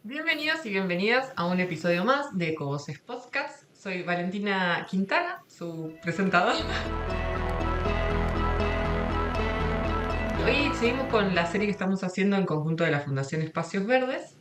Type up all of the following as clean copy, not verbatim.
Bienvenidos y bienvenidas a un episodio más de Ecovoces Podcast. Soy Valentina Quintana, su presentadora. Hoy seguimos con la serie que estamos haciendo en conjunto de la Fundación Espacios Verdes.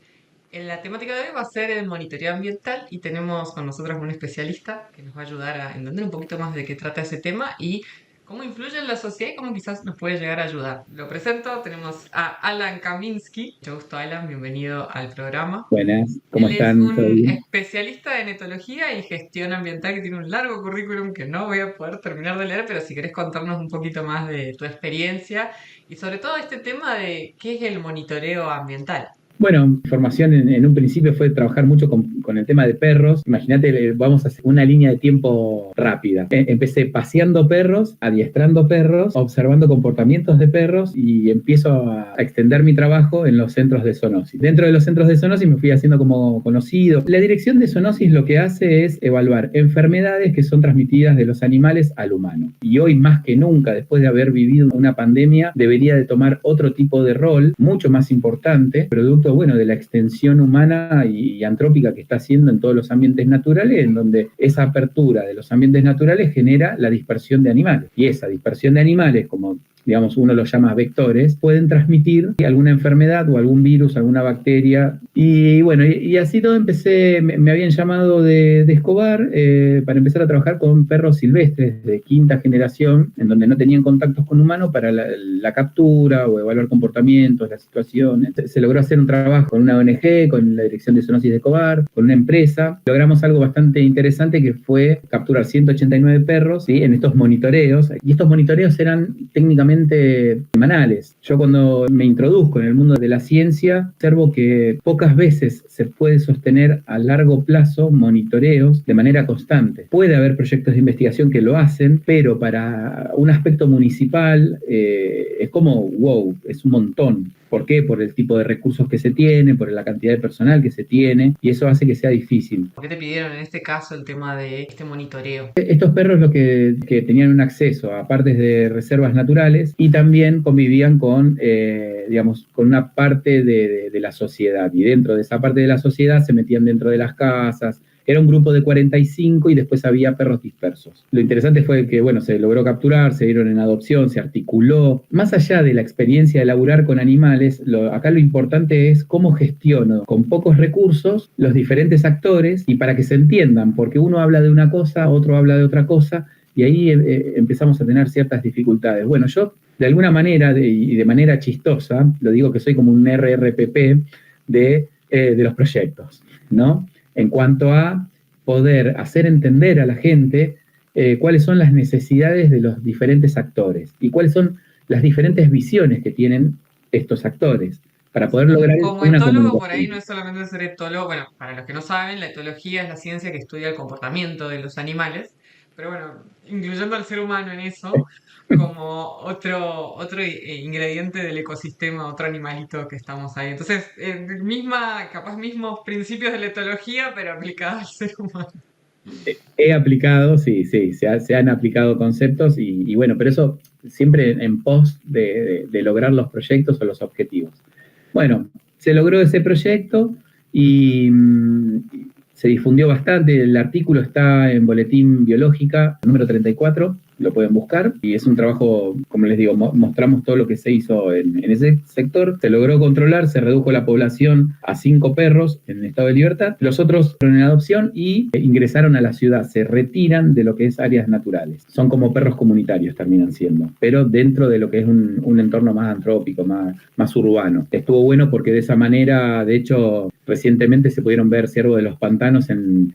La temática de hoy va a ser el monitoreo ambiental y tenemos con nosotros un especialista que nos va a ayudar a entender un poquito más de qué trata ese tema y cómo influye en la sociedad y cómo quizás nos puede llegar a ayudar. Lo presento, tenemos a Alan Kaminsky. Mucho gusto, Alan, bienvenido al programa. Buenas, ¿cómo Él es están? ¿Todo un bien? especialista en etología y gestión ambiental que tiene un largo currículum que no voy a poder terminar de leer, pero si querés contarnos un poquito más de tu experiencia y sobre todo este tema de qué es el monitoreo ambiental. Bueno, mi formación en un principio fue trabajar mucho con el tema de perros. Imagínate, vamos a hacer una línea de tiempo rápida. Empecé paseando perros, adiestrando perros, observando comportamientos de perros y empiezo a extender mi trabajo en los centros de zoonosis. Dentro de los centros de zoonosis me fui haciendo como conocido. La dirección de zoonosis lo que hace es evaluar enfermedades que son transmitidas de los animales al humano. Y hoy más que nunca, después de haber vivido una pandemia, debería de tomar otro tipo de rol, mucho más importante, producto de la extensión humana y antrópica que está haciendo en todos los ambientes naturales, en donde esa apertura de los ambientes naturales genera la dispersión de animales. Y esa dispersión de animales, como digamos uno los llama vectores, pueden transmitir alguna enfermedad o algún virus, alguna bacteria. Y bueno, y así todo empecé, me habían llamado de Escobar para empezar a trabajar con perros silvestres de quinta generación, en donde no tenían contactos con humanos para la captura o evaluar comportamientos, las situaciones. Se logró hacer un trabajo con una ONG, con la Dirección de Zoonosis de Escobar, con una empresa. Logramos algo bastante interesante que fue capturar 189 perros, ¿sí?, en estos monitoreos. Y estos monitoreos eran técnicamente semanales. Yo cuando me introduzco en el mundo de la ciencia, observo que pocas veces se puede sostener a largo plazo monitoreos de manera constante. Puede haber proyectos de investigación que lo hacen, pero para un aspecto municipal es como, wow, es un montón. ¿Por qué? Por el tipo de recursos que se tiene, por la cantidad de personal que se tiene, y eso hace que sea difícil. ¿Por qué te pidieron en este caso el tema de este monitoreo? Estos perros lo que tenían un acceso a partes de reservas naturales y también convivían con, digamos, con una parte de la sociedad. Y dentro de esa parte de la sociedad se metían dentro de las casas. Era un grupo de 45 y después había perros dispersos. Lo interesante fue que, bueno, se logró capturar, se dieron en adopción, se articuló. Más allá de la experiencia de laburar con animales, acá lo importante es cómo gestiono con pocos recursos los diferentes actores y para que se entiendan, porque uno habla de una cosa, otro habla de otra cosa, y ahí empezamos a tener ciertas dificultades. Bueno, yo de alguna manera, y de manera chistosa, lo digo que soy como un RRPP de los proyectos, ¿no? En cuanto a poder hacer entender a la gente cuáles son las necesidades de los diferentes actores y cuáles son las diferentes visiones que tienen estos actores para poder lograr Como una etólogo, por ahí no comunicación. es solamente ser etólogo, bueno, para los que no saben, la etología es la ciencia que estudia el comportamiento de los animales, pero bueno, incluyendo al ser humano en eso, como otro ingrediente del ecosistema, otro animalito que estamos ahí. Entonces, capaz mismos principios de la etología, pero aplicados al ser humano. He aplicado, sí, sí, se han aplicado conceptos y bueno, pero eso siempre en pos de lograr los proyectos o los objetivos. Bueno, se logró ese proyecto y se difundió bastante. El artículo está en Boletín Biológica, número 34, lo pueden buscar. Y es un trabajo, como les digo, mostramos todo lo que se hizo en ese sector. Se logró controlar, se redujo la población a 5 perros en estado de libertad. Los otros fueron en adopción y ingresaron a la ciudad. Se retiran de lo que es áreas naturales. Son como perros comunitarios, terminan siendo, pero dentro de lo que es un entorno más antrópico, más urbano. Estuvo bueno porque de esa manera, de hecho, recientemente se pudieron ver ciervos de los pantanos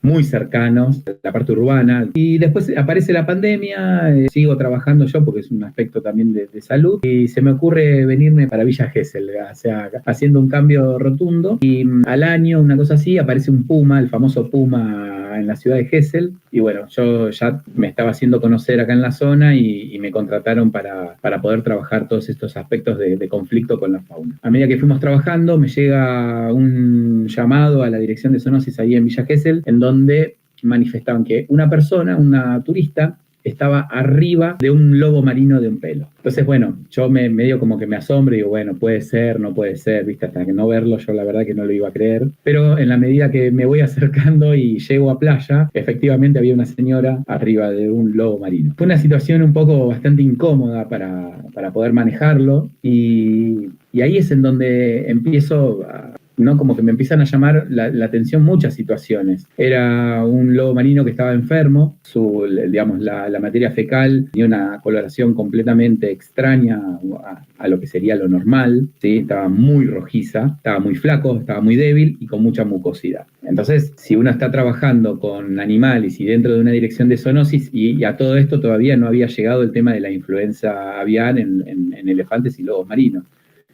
muy cercanos a la parte urbana. Y después aparece la pandemia, sigo trabajando yo porque es un aspecto también de salud, y se me ocurre venirme para Villa Gesell, o sea, haciendo un cambio rotundo. Y al año, una cosa así, aparece un puma, el famoso puma en la ciudad de Gesell. Y bueno, yo ya me estaba haciendo conocer acá en la zona y me contrataron para poder trabajar todos estos aspectos de conflicto con la fauna. A medida que fuimos trabajando, me llega un llamado a la dirección de zoonosis ahí en Villa Gesell, en donde manifestaban que una persona, una turista, estaba arriba de un lobo marino de un pelo. Entonces, bueno, yo medio como que me asombro y digo, bueno, puede ser, no puede ser, ¿viste? Hasta que no verlo, yo la verdad que no lo iba a creer. Pero en la medida que me voy acercando y llego a playa, efectivamente había una señora arriba de un lobo marino. Fue una situación un poco bastante incómoda para poder manejarlo y ahí es en donde empiezo a, ¿no? Como que me empiezan a llamar la atención muchas situaciones. Era un lobo marino que estaba enfermo, digamos, la materia fecal tenía una coloración completamente extraña a lo que sería lo normal, ¿sí? Estaba muy rojiza, estaba muy flaco, estaba muy débil y con mucha mucosidad. Entonces, si uno está trabajando con animales y dentro de una dirección de zoonosis, y a todo esto todavía no había llegado el tema de la influenza aviar en elefantes y lobos marinos.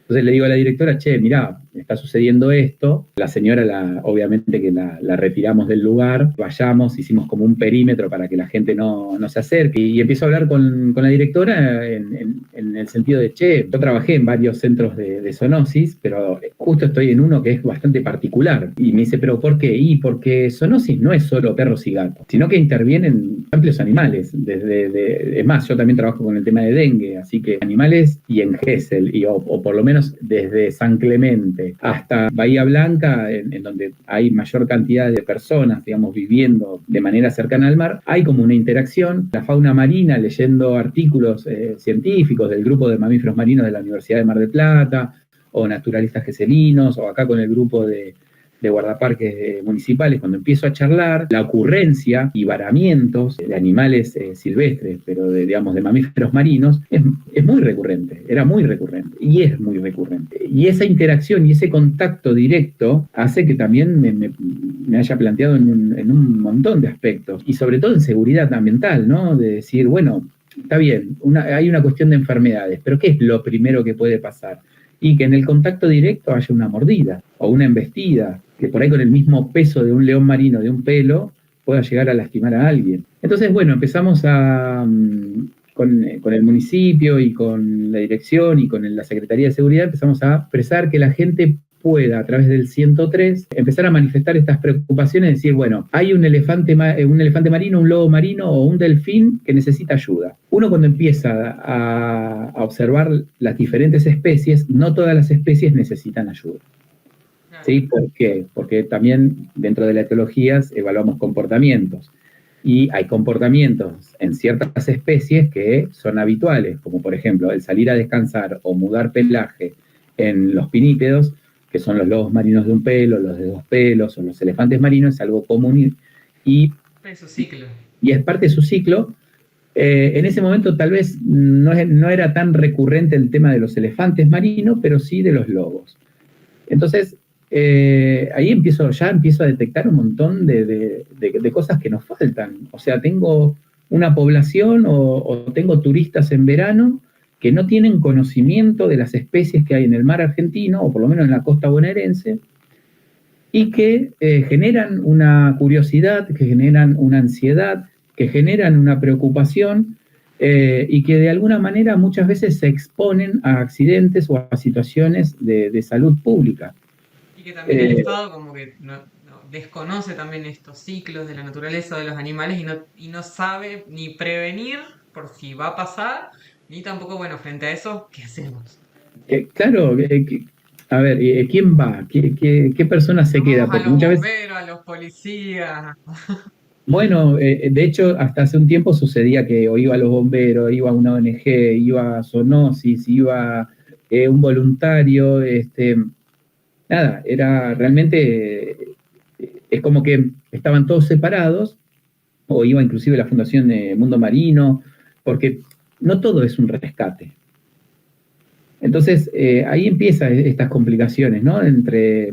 Entonces le digo a la directora, che, mirá, está sucediendo esto. La señora, obviamente que la retiramos del lugar, vayamos, hicimos como un perímetro para que la gente no se acerque. Y empiezo a hablar con la directora en el sentido de, che, yo trabajé en varios centros de zoonosis, pero justo estoy en uno que es bastante particular. Y me dice, ¿pero por qué? Y porque zoonosis no es solo perros y gatos, sino que intervienen amplios animales. Es más, yo también trabajo con el tema de dengue, así que animales y en Gesell, o por lo menos desde San Clemente hasta Bahía Blanca, en donde hay mayor cantidad de personas, digamos, viviendo de manera cercana al mar, hay como una interacción. La fauna marina, leyendo artículos científicos del grupo de mamíferos marinos de la Universidad de Mar del Plata, o naturalistas geselinos, o acá con el grupo de guardaparques municipales, cuando empiezo a charlar, la ocurrencia y varamientos de animales silvestres, pero digamos de mamíferos marinos, es muy recurrente, era muy recurrente, y es muy recurrente. Y esa interacción y ese contacto directo hace que también me haya planteado en un montón de aspectos, y sobre todo en seguridad ambiental, ¿no? De decir, bueno, está bien, hay una cuestión de enfermedades, pero ¿qué es lo primero que puede pasar? Y que en el contacto directo haya una mordida o una embestida, que por ahí con el mismo peso de un león marino, de un pelo, pueda llegar a lastimar a alguien. Entonces, bueno, empezamos con el municipio y con la dirección y con la Secretaría de Seguridad, empezamos a expresar que la gente pueda, a través del 103, empezar a manifestar estas preocupaciones, decir, bueno, hay un elefante marino, un lobo marino o un delfín que necesita ayuda. Uno cuando empieza a observar las diferentes especies, no todas las especies necesitan ayuda. ¿Sí? ¿Por qué? Porque también dentro de las etologías evaluamos comportamientos. Y hay comportamientos en ciertas especies que son habituales, como por ejemplo el salir a descansar o mudar pelaje en los pinípedos, que son los lobos marinos de un pelo, los de dos pelos o los elefantes marinos, es algo común y Es su ciclo. Y es parte de su ciclo. En ese momento tal vez no era tan recurrente el tema de los elefantes marinos, pero sí de los lobos. Entonces, ahí empiezo a detectar un montón de cosas que nos faltan. O sea, tengo una población o tengo turistas en verano que no tienen conocimiento de las especies que hay en el mar argentino, o por lo menos en la costa bonaerense, y que generan una curiosidad, que generan una ansiedad, que generan una preocupación, y que de alguna manera muchas veces se exponen a accidentes o a situaciones de salud pública. Y que también el Estado como que desconoce también estos ciclos de la naturaleza de los animales y no sabe ni prevenir por si va a pasar, ni tampoco, bueno, frente a eso, ¿qué hacemos? Claro, a ver, ¿quién va? ¿Qué persona se queda? Llamamos a Porque los muchas veces, bomberos, a los policías. bueno, de hecho, hasta hace un tiempo sucedía que o iba a los bomberos, iba a una ONG, iba a Zoonosis, iba un voluntario, nada, era realmente, es como que estaban todos separados, o iba inclusive la Fundación de Mundo Marino, porque no todo es un rescate. Entonces, ahí empiezan estas complicaciones, ¿no? Entre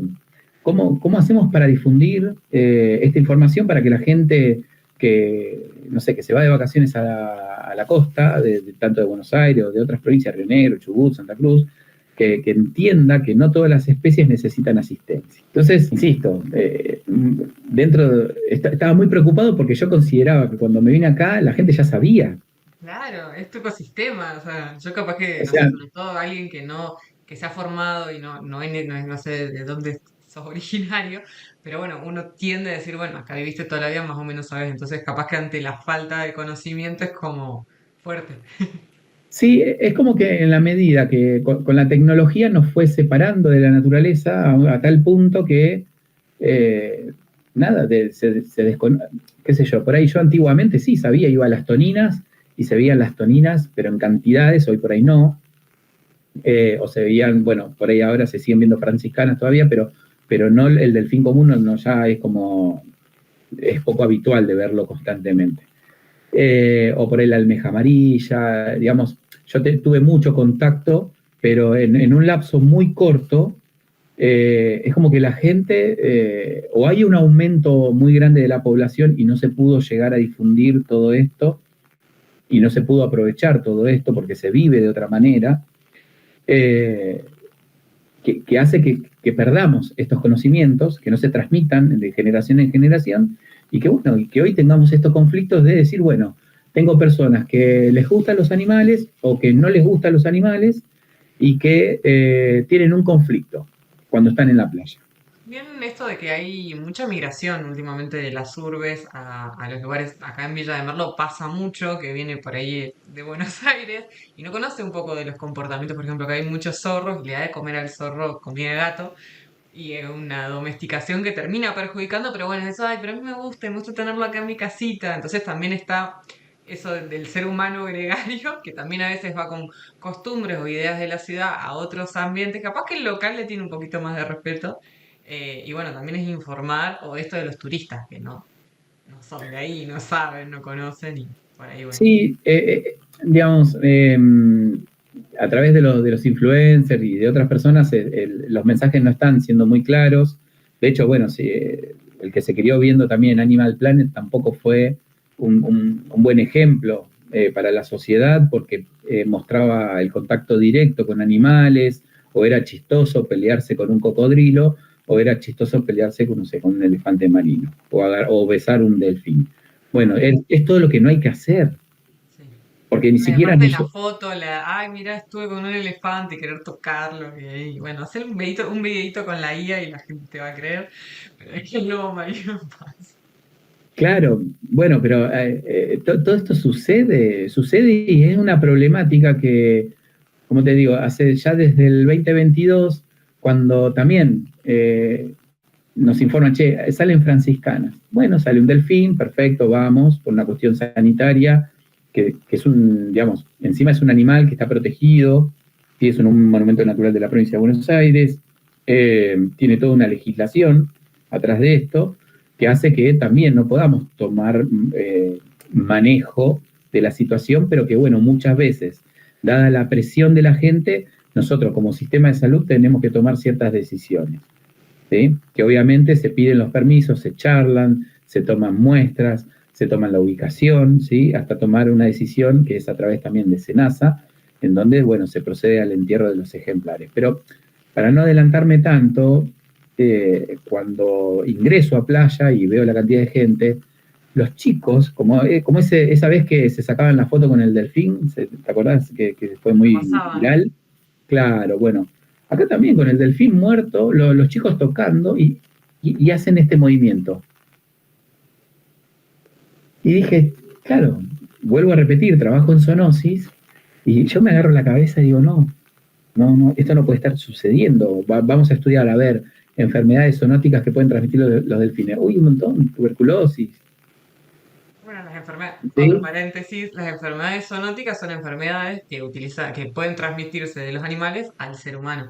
cómo hacemos para difundir esta información para que la gente que, no sé, que se va de vacaciones a la costa, tanto de Buenos Aires o de otras provincias, Río Negro, Chubut, Santa Cruz, que entienda que no todas las especies necesitan asistencia. Entonces, insisto, estaba muy preocupado porque yo consideraba que cuando me vine acá la gente ya sabía. Claro, es tu ecosistema, o sea, yo capaz que, O no sé, sea, sobre todo alguien que no, que se ha formado y no sé de dónde sos originario, pero bueno, uno tiende a decir, bueno, acá viviste toda la vida, más o menos sabes, entonces capaz que ante la falta de conocimiento es como fuerte. Sí, es como que en la medida que con la tecnología nos fue separando de la naturaleza a tal punto que eh, nada, qué sé yo, por ahí yo antiguamente sí sabía, iba a las toninas y se veían las toninas, pero en cantidades, hoy por ahí no, o se veían, bueno, por ahí ahora se siguen viendo franciscanas todavía, pero no el delfín común, no, ya es como, es poco habitual de verlo constantemente. O por ahí la almeja amarilla, digamos, yo tuve mucho contacto, pero en un lapso muy corto, es como que la gente, o hay un aumento muy grande de la población y no se pudo llegar a difundir todo esto, y no se pudo aprovechar todo esto porque se vive de otra manera, eh, que hace que perdamos estos conocimientos, que no se transmitan de generación en generación, y que, bueno, y que hoy tengamos estos conflictos de decir, bueno, tengo personas que les gustan los animales o que no les gustan los animales y que tienen un conflicto cuando están en la playa. Bien, esto de que hay mucha migración últimamente de las urbes a los lugares, acá en Villa de Merlo pasa mucho, que viene por ahí de Buenos Aires y no conoce un poco de los comportamientos, por ejemplo, que hay muchos zorros y le da de comer al zorro comida de gato y es una domesticación que termina perjudicando, pero bueno, eso, ay, pero a mí me gusta tenerlo acá en mi casita, entonces también está eso del ser humano gregario, que también a veces va con costumbres o ideas de la ciudad a otros ambientes, capaz que el local le tiene un poquito más de respeto y bueno, también es informar, o esto de los turistas, que no son de ahí, no saben, no conocen, y por ahí, bueno. Sí, digamos, a través de los influencers y de otras personas, los mensajes no están siendo muy claros. De hecho, bueno, sí, el que se crió viendo también Animal Planet tampoco fue un buen ejemplo para la sociedad porque mostraba el contacto directo con animales, o era chistoso pelearse con un cocodrilo, o era chistoso pelearse con, no sé, con un elefante marino, o besar un delfín. Bueno, es todo lo que no hay que hacer, Sí. porque ni Ay, siquiera aparte ni de la yo. foto, ay, mira, estuve con un elefante y querer tocarlo, y ahí, bueno, hacer un videito con la IA y la gente te va a creer, pero es que no, María, pasa. Claro, bueno, pero todo esto sucede y es una problemática que, como te digo, hace ya desde el 2022, cuando también nos informan, che, salen franciscanas. Bueno, sale un delfín, perfecto, vamos, por una cuestión sanitaria, que es un, digamos, encima es un animal que está protegido, sí, es un monumento natural de la provincia de Buenos Aires, tiene toda una legislación atrás de esto, que hace que también no podamos tomar manejo de la situación, pero que, bueno, muchas veces, dada la presión de la gente, nosotros como sistema de salud tenemos que tomar ciertas decisiones. ¿Sí? Que obviamente se piden los permisos, se charlan, se toman muestras, se toman la ubicación, ¿sí? Hasta tomar una decisión que es a través también de SENASA, en donde, bueno, se procede al entierro de los ejemplares. Pero para no adelantarme tanto, cuando ingreso a playa y veo la cantidad de gente, los chicos, como esa vez que se sacaban la foto con el delfín, ¿te acordás que fue La muy pasaban. viral? Claro, bueno, acá también con el delfín muerto, los chicos tocando y hacen este movimiento. Y dije, claro, vuelvo a repetir, trabajo en zoonosis y yo me agarro la cabeza y digo, no, esto no puede estar sucediendo. Vamos a estudiar, a ver, enfermedades zoonóticas que pueden transmitir los delfines. Uy, un montón, tuberculosis, Bueno, las enfermedades, otro ¿sí? paréntesis, las enfermedades zoonóticas son enfermedades que pueden transmitirse de los animales al ser humano.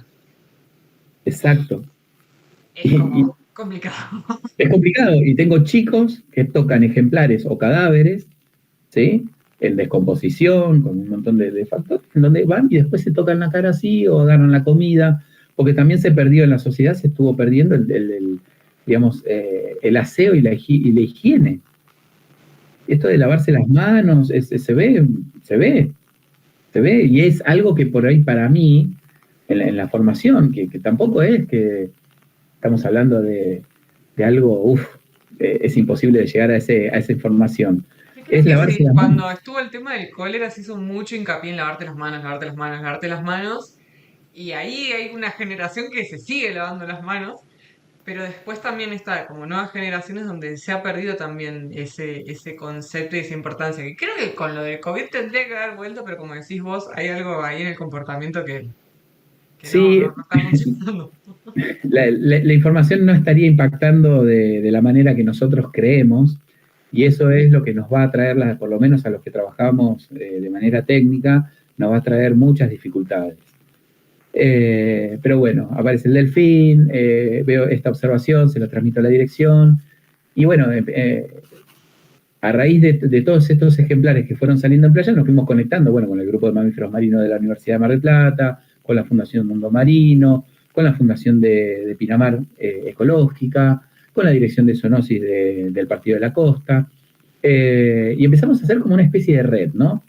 Y Exacto. es Y como complicado. es complicado. Y tengo chicos que tocan ejemplares o cadáveres, ¿sí? En descomposición, con un montón de factores, en donde van y después se tocan la cara así o agarran la comida, porque también se perdió en la sociedad, se estuvo perdiendo digamos, el aseo y y la higiene. Esto de lavarse las manos, se ve, se ve, y es algo que por ahí para mí, en la formación, que tampoco es que estamos hablando de algo, es imposible de llegar a esa información. Yo creo Es que lavarse sí, las manos. cuando estuvo el tema del cólera se hizo mucho hincapié en lavarte las manos, lavarte las manos, lavarte las manos. Y ahí hay una generación que se sigue lavando las manos. Pero después también está como nuevas generaciones donde se ha perdido también ese concepto y esa importancia. Que creo que con lo del COVID tendría que haber vuelto, pero como decís vos, hay algo ahí en el comportamiento que Sí, no está funcionando. la información no estaría impactando de la manera que nosotros creemos, y eso es lo que nos va a traer, por lo menos a los que trabajamos de manera técnica, nos va a traer muchas dificultades. Pero bueno, aparece el delfín, veo esta observación, se lo transmito a la dirección, y bueno, a raíz de todos estos ejemplares que fueron saliendo en playa, nos fuimos conectando, bueno, con el grupo de mamíferos marinos de la Universidad de Mar del Plata, con la Fundación Mundo Marino, con la Fundación de Pinamar Ecológica, con la Dirección de Zoonosis del Partido de la Costa, y empezamos a hacer como una especie de red, ¿no?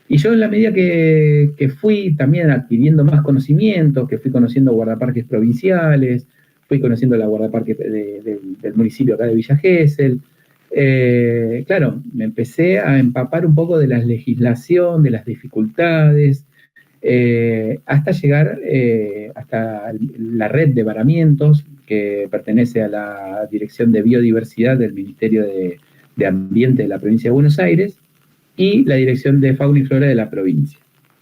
Y yo en la medida que fui también adquiriendo más conocimientos, que fui conociendo guardaparques provinciales, fui conociendo la guardaparque del municipio acá de Villa Gesell, claro, me empecé a empapar un poco de la legislación, de las dificultades, hasta llegar hasta la red de varamientos que pertenece a la Dirección de Biodiversidad del Ministerio de Ambiente de la Provincia de Buenos Aires y la Dirección de Fauna y Flora de la provincia,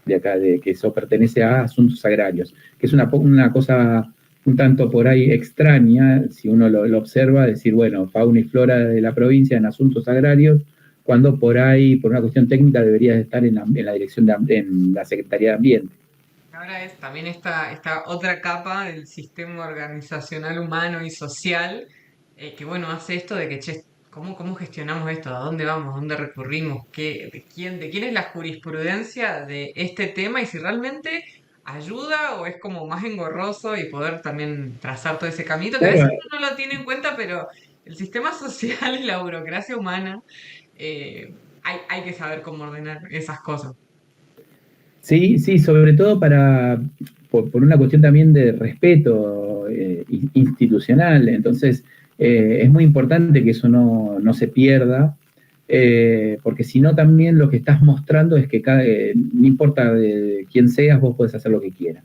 de acá, que eso pertenece a Asuntos Agrarios, que es una cosa un tanto por ahí extraña, si uno lo observa, decir, bueno, fauna y flora de la provincia en asuntos agrarios, cuando por ahí, por una cuestión técnica, debería estar en la dirección en la Secretaría de Ambiente. Ahora es también esta otra capa del sistema organizacional humano y social, que bueno, hace esto de que, che, ¿cómo gestionamos esto? ¿A dónde vamos? ¿A dónde recurrimos? De quién es la jurisprudencia de este tema? Y si realmente ayuda o es como más engorroso y poder también trazar todo ese camino, que a veces Claro, uno no lo tiene en cuenta, pero el sistema social y la burocracia humana, hay que saber cómo ordenar esas cosas. sí, sí, sobre todo por una cuestión también de respeto institucional. Entonces, es muy importante que eso no se pierda, porque si no también lo que estás mostrando es que no importa de quién seas, vos podés hacer lo que quieras.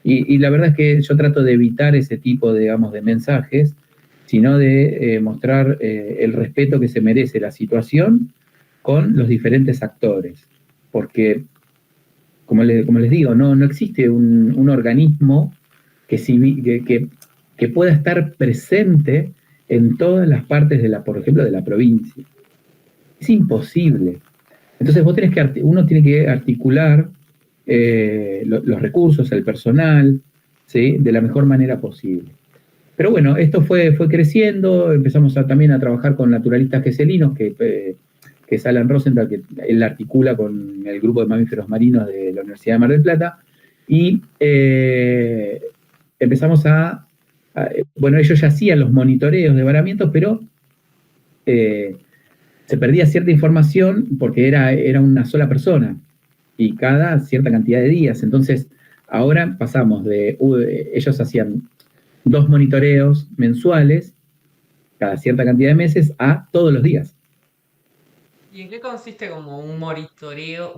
Y la verdad es que yo trato de evitar ese tipo, digamos, de mensajes, sino de mostrar el respeto que se merece la situación con los diferentes actores. Porque como les digo, no existe un organismo que, que pueda estar presente en todas las partes por ejemplo, de la provincia. Es imposible. Entonces uno tiene que articular los recursos, el personal, ¿sí? De la mejor manera posible. Pero bueno, esto fue creciendo, empezamos también a trabajar con naturalistas geselinos, que es Alan Rosenthal, que él articula con el grupo de mamíferos marinos de la Universidad de Mar del Plata, y empezamos bueno, ellos ya hacían los monitoreos de varamientos, pero se perdía cierta información porque era una sola persona, y cada cierta cantidad de días. Entonces, ahora pasamos ellos hacían 2 monitoreos mensuales, cada cierta cantidad de meses, a todos los días. ¿Y en qué consiste como un monitoreo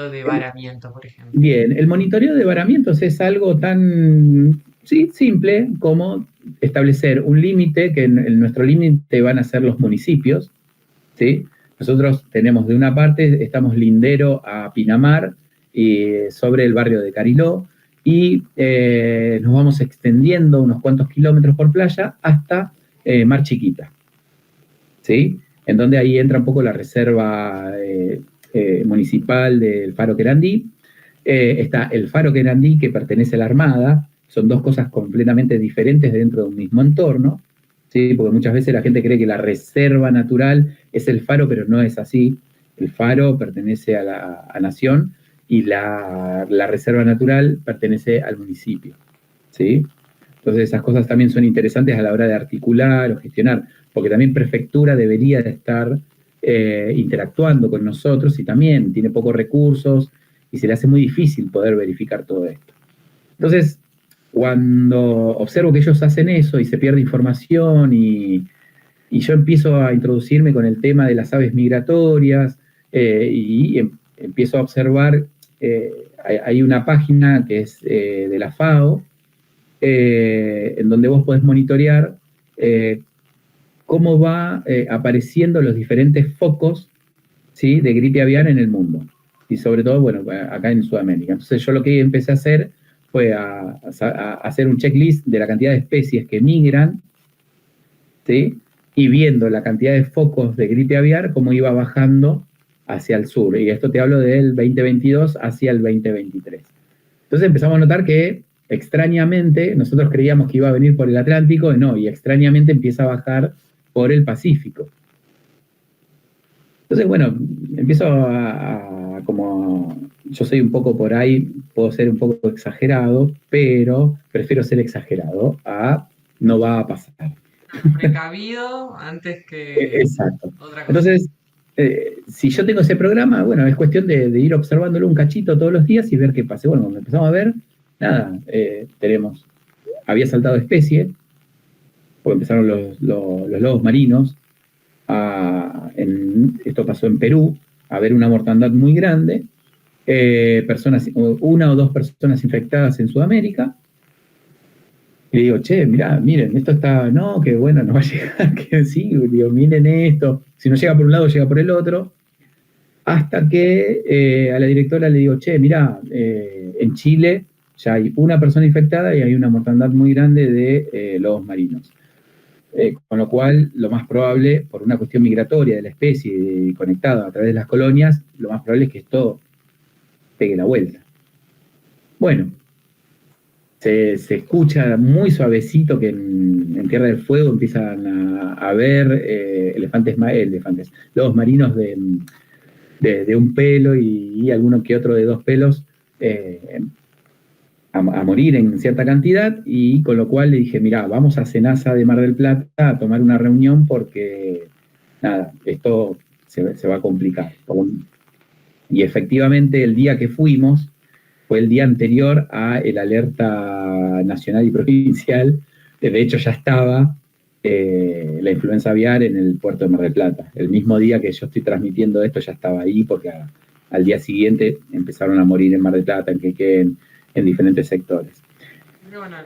de varamiento, por ejemplo? Bien, el monitoreo de varamientos es algo tan simple como establecer un límite, que en nuestro límite van a ser los municipios, ¿sí? Nosotros tenemos de una parte, estamos lindero a Pinamar, sobre el barrio de Cariló, y nos vamos extendiendo unos cuantos kilómetros por playa hasta Mar Chiquita, ¿sí? En donde ahí entra un poco la reserva municipal del Faro Querandí. Está el Faro Querandí, que pertenece a la Armada, son dos cosas completamente diferentes dentro de un mismo entorno, ¿sí? Porque muchas veces la gente cree que la reserva natural es el Faro, pero no es así. El Faro pertenece a Nación y la reserva natural pertenece al municipio, ¿sí? Entonces esas cosas también son interesantes a la hora de articular o gestionar, porque también prefectura debería de estar interactuando con nosotros y también tiene pocos recursos y se le hace muy difícil poder verificar todo esto. Entonces, cuando observo que ellos hacen eso y se pierde información y yo empiezo a introducirme con el tema de las aves migratorias empiezo a observar, hay una página que es de la FAO, en donde vos podés monitorear cómo va apareciendo los diferentes focos, ¿sí?, de gripe aviar en el mundo. Y sobre todo, bueno, acá en Sudamérica. Entonces yo lo que empecé a hacer fue a hacer un checklist de la cantidad de especies que migran, ¿sí?, y viendo la cantidad de focos de gripe aviar, cómo iba bajando hacia el sur. Y esto te hablo del 2022 hacia el 2023. Entonces empezamos a notar que, extrañamente, nosotros creíamos que iba a venir por el Atlántico, no, y extrañamente empieza a bajar por el Pacífico. Entonces, bueno, empiezo como, yo soy un poco por ahí, puedo ser un poco exagerado, pero prefiero ser exagerado a no va a pasar. Precavido antes que Exacto. otra cosa. Entonces, si yo tengo ese programa, bueno, es cuestión de ir observándolo un cachito todos los días y ver qué pasa. Bueno, cuando empezamos a ver, nada, había saltado de especie, porque empezaron los lobos marinos, esto pasó en Perú, a haber una mortandad muy grande, una o dos personas infectadas en Sudamérica. Y le digo, che, mirá, miren, esto está, no, que bueno, no va a llegar, que sí, digo, miren esto, si no llega por un lado, llega por el otro, hasta que a la directora le digo, che, mirá, en Chile ya hay una persona infectada y hay una mortandad muy grande de lobos marinos. Con lo cual, lo más probable, por una cuestión migratoria de la especie conectada a través de las colonias, lo más probable es que esto pegue la vuelta. Bueno, se escucha muy suavecito que en Tierra del Fuego empiezan a ver lobos marinos de un pelo y alguno que otro de dos pelos a morir en cierta cantidad, y con lo cual le dije, mirá, vamos a Senasa de Mar del Plata a tomar una reunión porque, nada, esto se va a complicar. Y efectivamente el día que fuimos fue el día anterior a el alerta nacional y provincial, que de hecho ya estaba la influenza aviar en el puerto de Mar del Plata. El mismo día que yo estoy transmitiendo esto ya estaba ahí, porque al día siguiente empezaron a morir en Mar del Plata, en Quequén, en diferentes sectores. Pero bueno,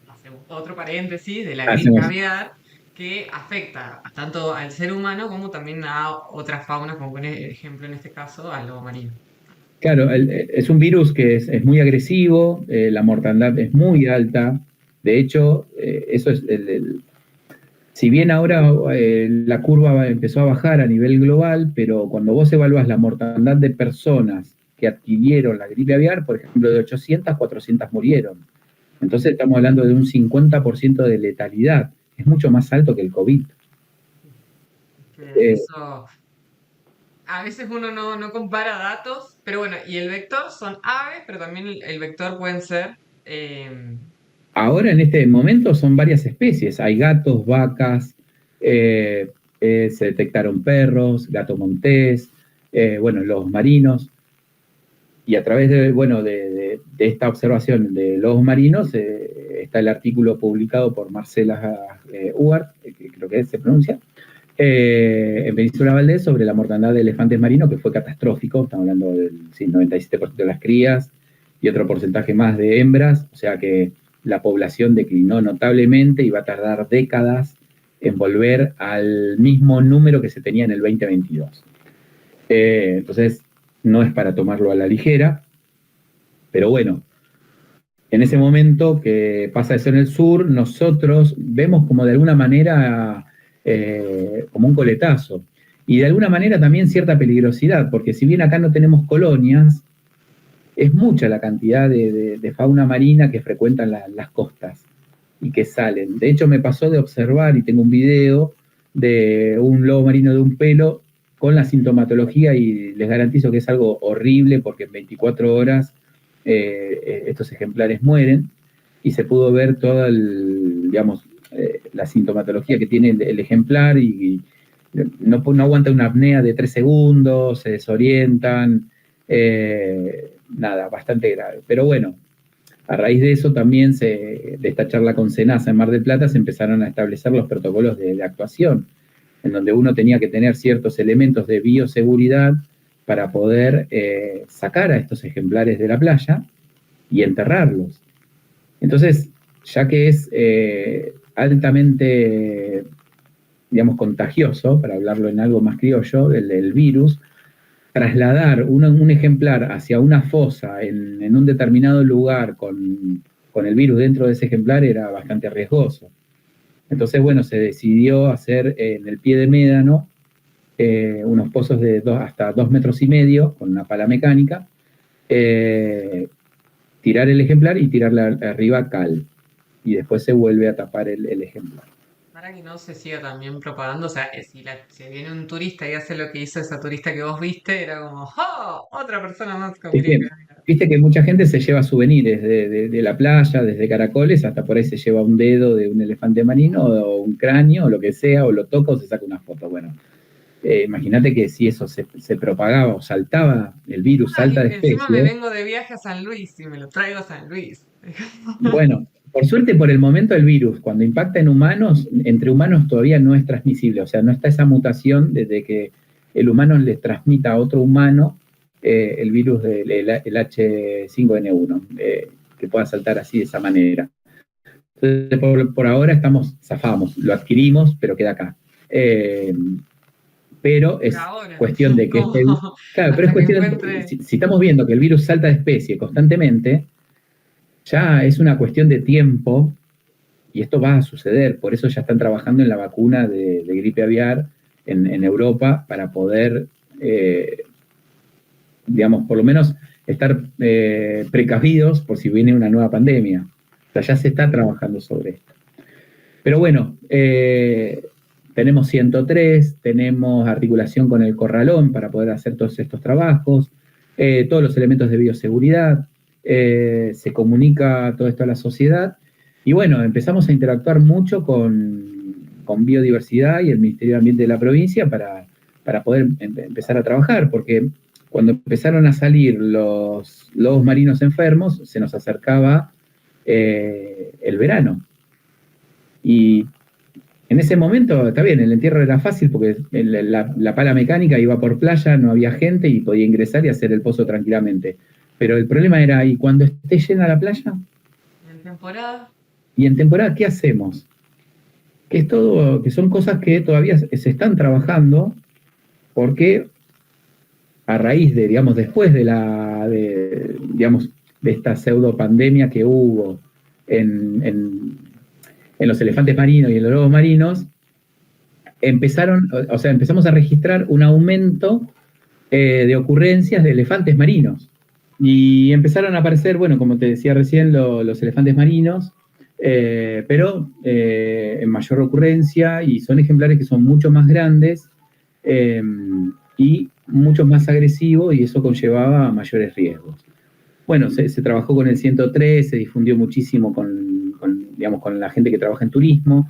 hacemos otro paréntesis de la gripe aviar que afecta tanto al ser humano como también a otras faunas, como por ejemplo en este caso al lobo marino. Claro, es un virus que es muy agresivo, la mortandad es muy alta. De hecho, eso es si bien ahora la curva empezó a bajar a nivel global, pero cuando vos evaluás la mortandad de personas que adquirieron la gripe aviar, por ejemplo, de 800, 400 murieron. Entonces estamos hablando de un 50% de letalidad. Es mucho más alto que el COVID. Eso, a veces uno no compara datos, pero bueno, y el vector son aves, pero también el vector pueden ser... Ahora en este momento son varias especies. Hay gatos, vacas, se detectaron perros, gato montés, bueno, los marinos. Y a través de esta observación de lobos marinos está el artículo publicado por Marcela Huart, que creo que se pronuncia, en Península Valdés, sobre la mortandad de elefantes marinos, que fue catastrófico. Estamos hablando del 97% de las crías y otro porcentaje más de hembras, o sea que la población declinó notablemente y va a tardar décadas en volver al mismo número que se tenía en el 2022. Entonces, no es para tomarlo a la ligera, pero bueno, en ese momento que pasa eso en el sur, nosotros vemos como de alguna manera como un coletazo, y de alguna manera también cierta peligrosidad, porque si bien acá no tenemos colonias, es mucha la cantidad de fauna marina que frecuentan las costas y que salen. De hecho, me pasó de observar, y tengo un video, de un lobo marino de un pelo con la sintomatología, y les garantizo que es algo horrible, porque en 24 horas estos ejemplares mueren, y se pudo ver toda la sintomatología que tiene el ejemplar, y no aguanta una apnea de 3 segundos, se desorientan, nada, bastante grave. Pero bueno, a raíz de eso también, de esta charla con Senasa en Mar del Plata, se empezaron a establecer los protocolos de actuación, en donde uno tenía que tener ciertos elementos de bioseguridad para poder sacar a estos ejemplares de la playa y enterrarlos. Entonces, ya que es altamente, digamos, contagioso, para hablarlo en algo más criollo, el virus. Trasladar un ejemplar hacia una fosa en un determinado lugar con el virus dentro de ese ejemplar era bastante riesgoso. Entonces, bueno, se decidió hacer en el pie de médano unos pozos de hasta 2,5 metros con una pala mecánica, tirar el ejemplar y tirarle arriba cal. Y después se vuelve a tapar el ejemplar. Para que no se siga también propagando, o sea, si viene un turista y hace lo que hizo esa turista que vos viste, era como, ¡oh! Otra persona más con Es que, gripe. viste que mucha gente se lleva souvenirs de la playa, desde caracoles, hasta por ahí se lleva un dedo de un elefante marino, o un cráneo, o lo que sea, o lo toca o se saca una foto. Bueno, imagínate que si eso se propagaba o saltaba, el virus Ah, salta de encima me especie. vengo de viaje a San Luis y me lo traigo a San Luis. Bueno, por suerte, por el momento el virus, cuando impacta en humanos, entre humanos todavía no es transmisible, o sea, no está esa mutación desde que el humano le transmita a otro humano el virus del el H5N1, que pueda saltar así de esa manera. Entonces, por ahora zafamos, lo adquirimos, pero queda acá. Pero Por es ahora, cuestión de que como claro, pero es hasta que cuestión, encuentre. si estamos viendo que el virus salta de especie constantemente, ya es una cuestión de tiempo y esto va a suceder. Por eso ya están trabajando en la vacuna de gripe aviar en Europa para poder, digamos, por lo menos estar precavidos por si viene una nueva pandemia. O sea, ya se está trabajando sobre esto. Pero bueno, tenemos 103, tenemos articulación con el corralón para poder hacer todos estos trabajos, todos los elementos de bioseguridad, se comunica todo esto a la sociedad y bueno, empezamos a interactuar mucho con biodiversidad y el Ministerio de Ambiente de la provincia para poder empezar a trabajar, porque cuando empezaron a salir los lobos marinos enfermos, se nos acercaba el verano. Y en ese momento, está bien, el entierro era fácil porque la pala mecánica iba por playa, no había gente y podía ingresar y hacer el pozo tranquilamente. Pero el problema era, ¿y cuando esté llena la playa? En temporada. ¿Y en temporada qué hacemos? Que es todo, que son cosas que todavía se están trabajando porque a raíz de, digamos, después digamos, de esta pseudo pandemia que hubo en los elefantes marinos y en los lobos marinos, empezamos a registrar un aumento de ocurrencias de elefantes marinos. Y empezaron a aparecer, bueno, como te decía recién, los elefantes marinos, pero en mayor ocurrencia, y son ejemplares que son mucho más grandes y mucho más agresivos, y eso conllevaba mayores riesgos. Bueno, se trabajó con el 103, se difundió muchísimo digamos, con la gente que trabaja en turismo.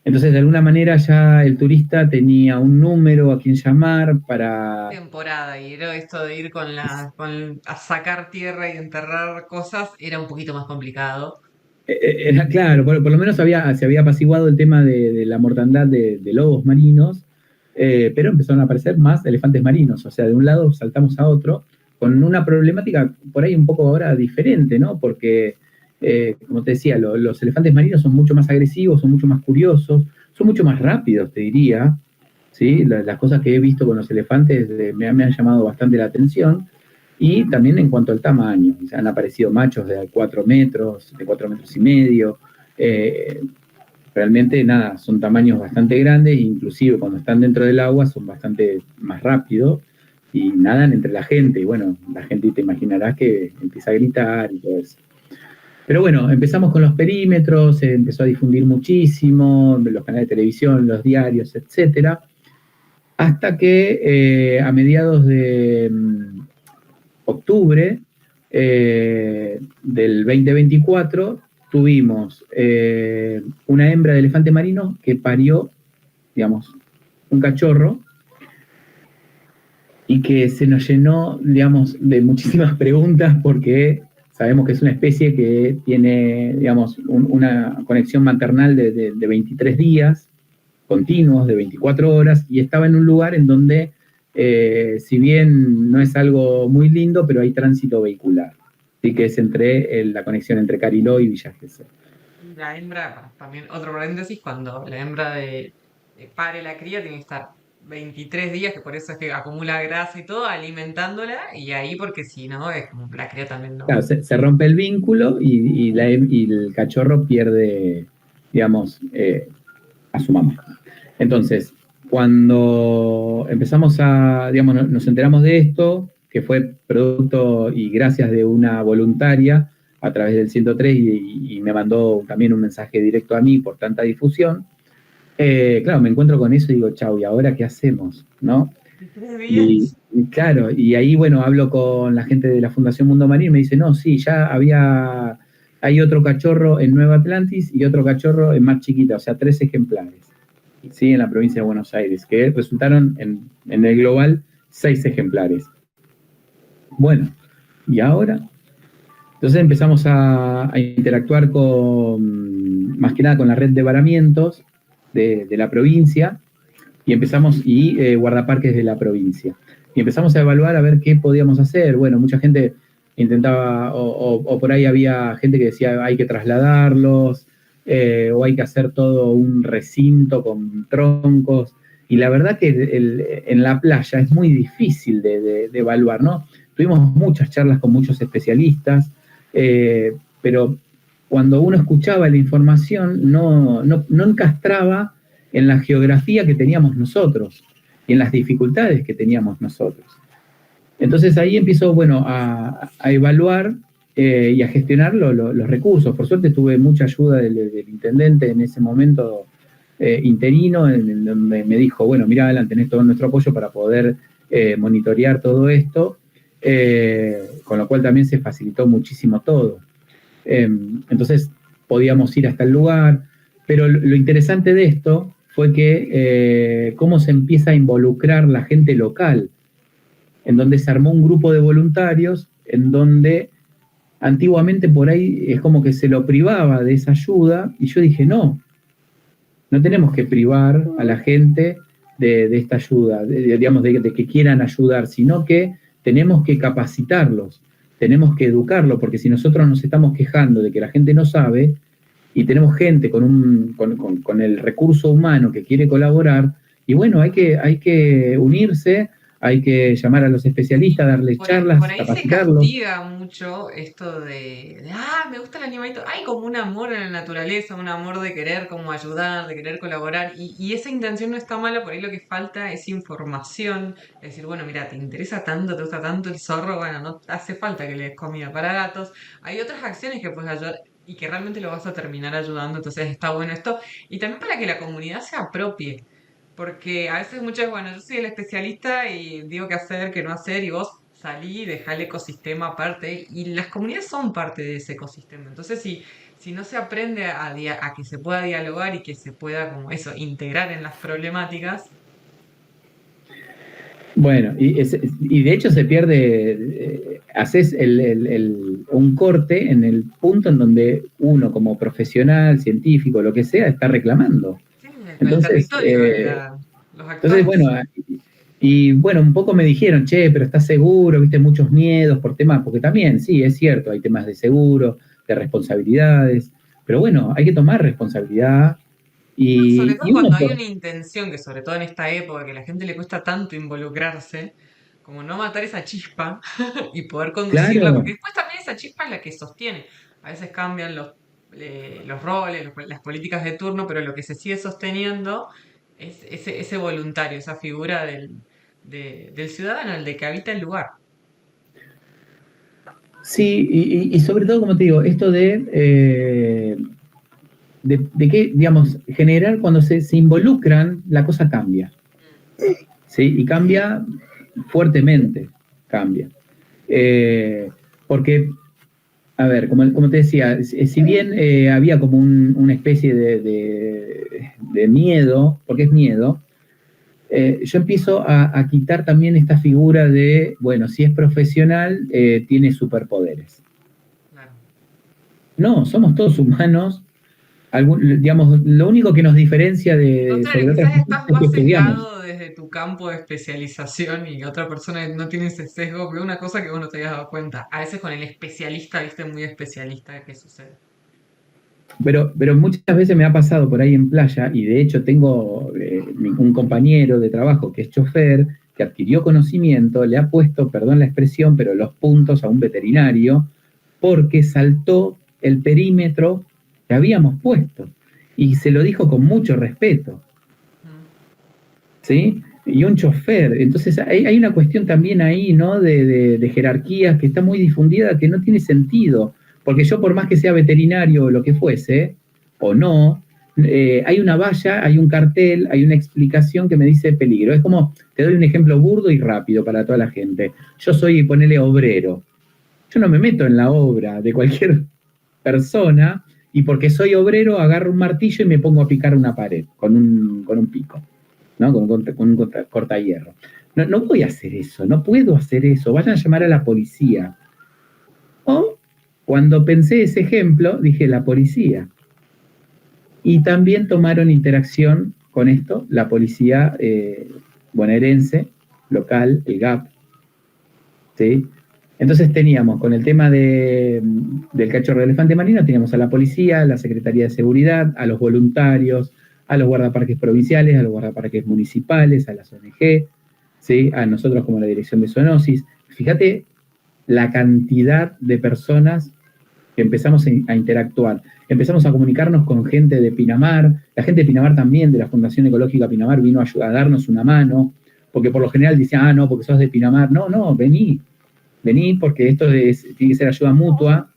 Entonces, de alguna manera ya el turista tenía un número a quien llamar para... Temporada, y era esto de ir a sacar tierra y enterrar cosas, era un poquito más complicado. Era claro, por lo menos se había apaciguado el tema de la mortandad de lobos marinos, pero empezaron a aparecer más elefantes marinos. O sea, de un lado saltamos a otro, con una problemática por ahí un poco ahora diferente, ¿no? Porque, como te decía, los elefantes marinos son mucho más agresivos, son mucho más curiosos, son mucho más rápidos, te diría. ¿Sí? Las cosas que he visto con los elefantes me han llamado bastante la atención. Y también en cuanto al tamaño, o sea, han aparecido machos de 4 metros, de 4,5 metros. Realmente, nada, son tamaños bastante grandes, inclusive cuando están dentro del agua son bastante más rápidos y nadan entre la gente. Y bueno, la gente te imaginarás que empieza a gritar y todo eso. Pero bueno, empezamos con los perímetros, se empezó a difundir muchísimo, los canales de televisión, los diarios, etcétera, hasta que a mediados de octubre del 2024 tuvimos una hembra de elefante marino que parió, digamos, un cachorro y que se nos llenó, digamos, de muchísimas preguntas porque sabemos que es una especie que tiene, digamos, una conexión maternal de 23 días continuos, de 24 horas, y estaba en un lugar en donde si bien no es algo muy lindo, pero hay tránsito vehicular. Así que es la conexión entre Cariló y Villa Gesell. la hembra, también otro paréntesis, cuando la hembra pare la cría tiene que estar 23 días, que por eso es que acumula grasa y todo, alimentándola, y ahí porque si no, es como la cría también no. Claro, se rompe el vínculo y el cachorro pierde, digamos, a su mamá. Entonces, cuando empezamos digamos, nos enteramos de esto, que fue producto y gracias de una voluntaria a través del 103 y me mandó también un mensaje directo a mí por tanta difusión, claro, me encuentro con eso y digo, chau, ¿y ahora qué hacemos? ¿No? 23 Y, días. y claro, y ahí, bueno, hablo con la gente de la Fundación Mundo Marino y me dice, no, sí, hay otro cachorro en Nueva Atlantis y otro cachorro en más chiquita, o sea, 3 ejemplares, sí, en la provincia de Buenos Aires, que resultaron en el global 6 ejemplares. Bueno, ¿y ahora? Entonces empezamos a interactuar más que nada con la red de varamientos de la provincia y guardaparques de la provincia. Y empezamos a evaluar a ver qué podíamos hacer. Bueno, mucha gente intentaba, o por ahí había gente que decía hay que trasladarlos, o hay que hacer todo un recinto con troncos. Y la verdad que en la playa es muy difícil de evaluar, ¿no? Tuvimos muchas charlas con muchos especialistas, pero cuando uno escuchaba la información no encastraba en la geografía que teníamos nosotros y en las dificultades que teníamos nosotros. Entonces ahí empiezo, bueno, a evaluar y a gestionar los recursos. Por suerte tuve mucha ayuda del intendente en ese momento interino, en donde me dijo, bueno, mira, Alan, tenés todo nuestro apoyo para poder monitorear todo esto, con lo cual también se facilitó muchísimo todo. Entonces podíamos ir hasta el lugar, pero lo interesante de esto fue que cómo se empieza a involucrar la gente local, en donde se armó un grupo de voluntarios, en donde antiguamente por ahí es como que se lo privaba de esa ayuda, y yo dije, no tenemos que privar a la gente de esta ayuda, digamos, de que quieran ayudar, sino que tenemos que capacitarlos, tenemos que educarlos, porque si nosotros nos estamos quejando de que la gente no sabe, y tenemos gente con el recurso humano que quiere colaborar, y bueno, hay que unirse, hay que llamar a los especialistas, darles Por charlas, ahí se capacitarlos. castiga mucho esto me gusta el animalito. Hay como un amor en la naturaleza, un amor de querer como ayudar, de querer colaborar. Y esa intención no está mala, por ahí lo que falta es información. Es decir, bueno, mira, te interesa tanto, te gusta tanto el zorro, bueno, no hace falta que le des comida para gatos. Hay otras acciones que puedes ayudar y que realmente lo vas a terminar ayudando, entonces está bueno esto. Y también para que la comunidad se apropie. Porque a veces muchas, bueno, yo soy el especialista y digo qué hacer, qué no hacer, y vos salí, dejá el ecosistema aparte, y las comunidades son parte de ese ecosistema. Entonces, si no se aprende a que se pueda dialogar y que se pueda, como eso, integrar en las problemáticas, Bueno, y de hecho se pierde, haces un corte en el punto en donde uno como profesional, científico, lo que sea, está reclamando. sí, el Entonces, territorio, los entonces bueno, actores. y bueno, un poco me dijeron, che, pero ¿estás seguro? ¿Viste muchos miedos por temas? Porque también, sí, es cierto, hay temas de seguro, de responsabilidades, pero bueno, hay que tomar responsabilidad No, sobre y todo uno cuando hay por... una intención, que sobre todo en esta época, que a la gente le cuesta tanto involucrarse, como no matar esa chispa y poder conducirla, Claro, porque después también esa chispa es la que sostiene. A veces cambian los roles, las políticas de turno, pero lo que se sigue sosteniendo es ese voluntario, esa figura del ciudadano, el de que habita el lugar. sí, y sobre todo, como te digo, esto de que, digamos, generar cuando se involucran, la cosa cambia, ¿sí? Y cambia fuertemente, cambia. Eh, porque, a ver, como te decía, si bien había como una especie de miedo, porque es miedo, yo empiezo a quitar también esta figura de, bueno, si es profesional, tiene superpoderes. Claro. No, somos todos humanos. Digamos, lo único que nos diferencia Al contrario, sobre otras quizás personas estás es que más estudiamos. sesgado desde tu campo de especialización y otra persona no tiene ese sesgo, pero una cosa que vos no te habías dado cuenta. A veces con el especialista, viste, muy especialista, ¿qué sucede? Pero muchas veces me ha pasado por ahí en playa, y de hecho tengo un compañero de trabajo que es chofer, que adquirió conocimiento, le ha puesto, perdón la expresión, pero los puntos a un veterinario, porque saltó el perímetro que habíamos puesto. Y se lo dijo con mucho respeto, Mm. ¿sí? Y un chofer. Entonces hay una cuestión también ahí, ¿no? De jerarquías que está muy difundida, que no tiene sentido. Porque yo, por más que sea veterinario o lo que fuese, o no, hay una valla, hay un cartel, hay una explicación que me dice peligro. Es como, te doy un ejemplo burdo y rápido para toda la gente. Yo soy, ponele, obrero. Yo no me meto en la obra de cualquier persona, y porque soy obrero agarro un martillo y me pongo a picar una pared con un pico, ¿no? Con un cortahierro. No, no voy a hacer eso, no puedo hacer eso, vayan a llamar a la policía. O cuando pensé ese ejemplo, dije la policía. Y también tomaron interacción con esto la policía bonaerense, local, el GAP, ¿sí? Entonces teníamos, con el tema del cachorro de elefante marino, teníamos a la policía, a la Secretaría de Seguridad, a los voluntarios, a los guardaparques provinciales, a los guardaparques municipales, a las ONG, ¿sí? A nosotros como la Dirección de Zoonosis. Fíjate la cantidad de personas que empezamos a interactuar. Empezamos a comunicarnos con gente de Pinamar, la gente de Pinamar también, de la Fundación Ecológica Pinamar, vino a darnos una mano, porque por lo general decían, ah, no, porque sos de Pinamar. No, no, vení porque esto tiene que ser ayuda mutua,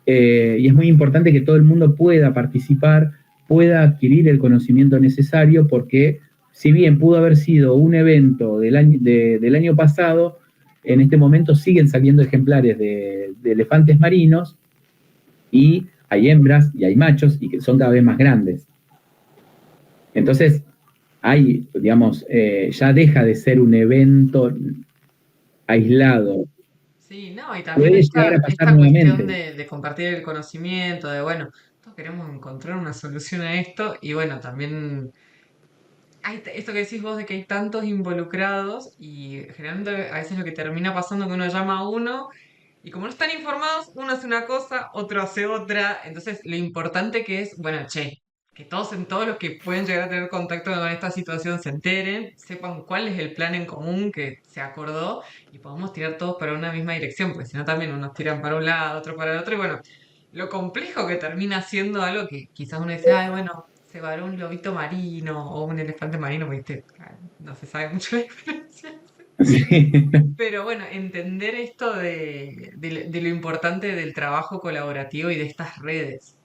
y es muy importante que todo el mundo pueda participar, pueda adquirir el conocimiento necesario, porque si bien pudo haber sido un evento del año pasado, en este momento siguen saliendo ejemplares de elefantes marinos, y hay hembras y hay machos, y que son cada vez más grandes. Entonces, hay, digamos, ya deja de ser un evento aislado. Sí, no, y también Puede llegar a pasar esta cuestión nuevamente. de compartir el conocimiento, de bueno, todos queremos encontrar una solución a esto, y bueno, también hay esto que decís vos de que hay tantos involucrados, y generalmente a veces lo que termina pasando es que uno llama a uno y como no están informados, uno hace una cosa, otro hace otra. Entonces, lo importante que es, bueno, che, que todos los que pueden llegar a tener contacto con esta situación se enteren, sepan cuál es el plan en común que se acordó y podamos tirar todos para una misma dirección, porque si no también unos tiran para un lado, otro para el otro, y bueno, lo complejo que termina siendo algo que quizás uno dice, ay, bueno, se varó un lobito marino o un elefante marino, ¿viste? No se sabe mucho la diferencia. Sí. Pero bueno, entender esto de lo importante del trabajo colaborativo y de estas redes.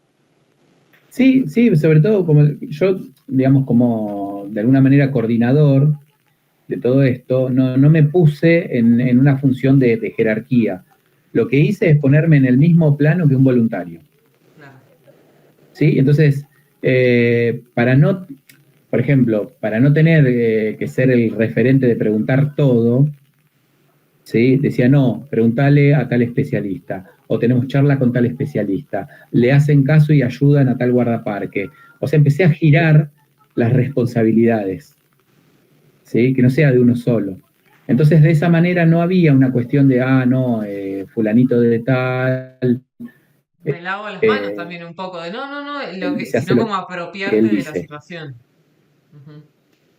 Sí, sí, sobre todo como yo, digamos, como de alguna manera coordinador de todo esto, no, no me puse en una función de jerarquía. Lo que hice es ponerme en el mismo plano que un voluntario. Claro. ¿Sí? Entonces, para no, por ejemplo, para no tener que ser el referente de preguntar todo, ¿sí? Decía, no, preguntale a tal especialista, o tenemos charla con tal especialista, le hacen caso y ayudan a tal guardaparque. O sea, empecé a girar las responsabilidades, ¿sí? Que no sea de uno solo. Entonces, de esa manera no había una cuestión de, ah, no, fulanito de tal, Me lavo las manos eh, también un poco de no, no, no, lo que, se hace sino lo como que apropiarte él de la dice. situación. Ujú.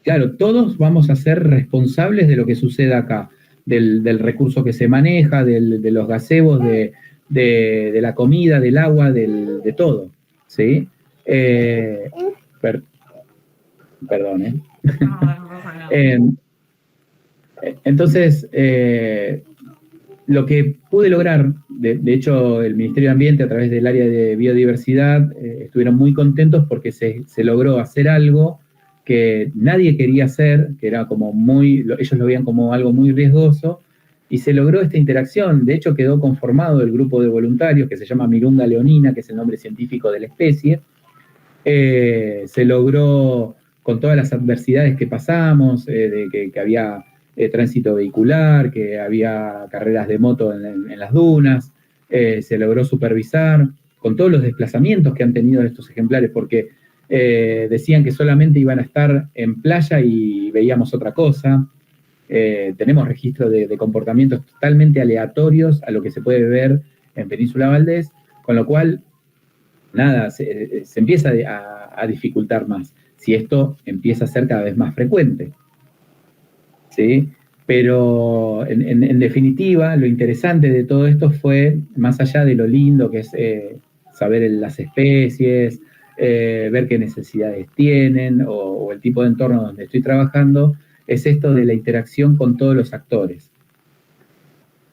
Claro, todos vamos a ser responsables de lo que suceda acá, del recurso que se maneja, de los gazebos, de la comida, del agua, de todo, ¿sí? Eh, per- perdón, ¿eh? No, no pasa nada. Eh, entonces, lo que pude lograr, de hecho, el Ministerio de Ambiente a través del área de biodiversidad estuvieron muy contentos porque se logró hacer algo que nadie quería hacer, que era como ellos lo veían como algo muy riesgoso, y se logró esta interacción. De hecho, quedó conformado el grupo de voluntarios que se llama Mirunga leonina, que es el nombre científico de la especie. Se logró con todas las adversidades que pasamos, de que había tránsito vehicular, que había carreras de moto en las dunas, se logró supervisar con todos los desplazamientos que han tenido estos ejemplares, porque decían que solamente iban a estar en playa y veíamos otra cosa. Tenemos registro de comportamientos totalmente aleatorios a lo que se puede ver en Península Valdés, con lo cual nada, se empieza a dificultar más, si esto empieza a ser cada vez más frecuente, ¿sí? Pero en definitiva, lo interesante de todo esto fue, más allá de lo lindo que es saber las especies, ver qué necesidades tienen o el tipo de entorno donde estoy trabajando, es esto de la interacción con todos los actores,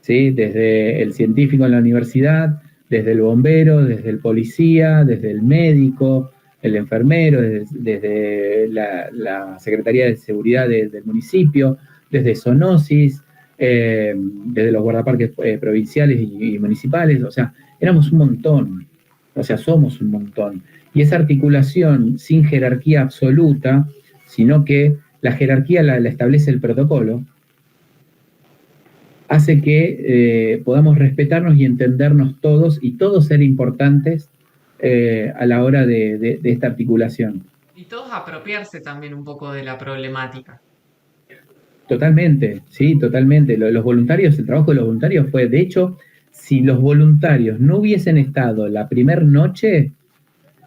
¿sí? Desde el científico en la universidad, desde el bombero, desde el policía, desde el médico, el enfermero, desde la Secretaría de Seguridad del municipio, desde Zoonosis, desde los guardaparques provinciales y municipales, o sea, éramos un montón, o sea, somos un montón. Y esa articulación sin jerarquía absoluta, sino que la jerarquía la establece el protocolo, hace que podamos respetarnos y entendernos todos y todos ser importantes a la hora de esta articulación. Y todos apropiarse también un poco de la problemática. Totalmente, sí, totalmente. Lo de los voluntarios, el trabajo de los voluntarios fue, de hecho, si los voluntarios no hubiesen estado la primera noche,